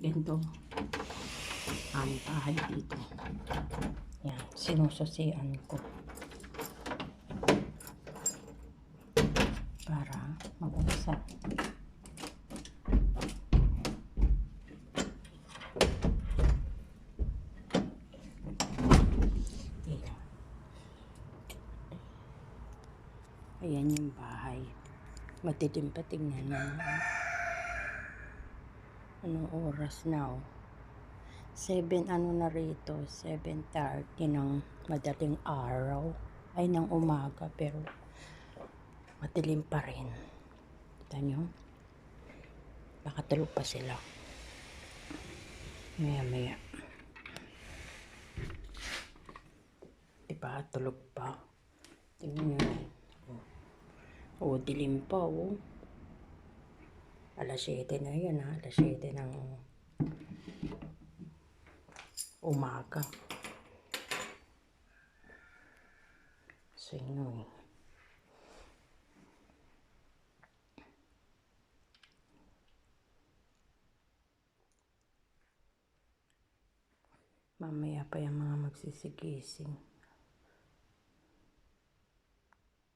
akin to. Ang bahay dito. Yan, sinususian ko. Para mabuksan. Ayan yung bahay. Matitim pa, tingnan nyo. Anong oras na, oh? 7 ano na rito, 7:30 ng madaling araw. Ay, ng umaga, pero madilim pa rin. Kita nyo? Nakatulog pa sila. Maya. Diba? Tulog pa. Tingnan nyo. Oh, dilim pa, oh. Alas 7 na yan, ha? Alas 7 ng umaga. So, yun, eh. Mamaya pa yung mga magsisigising.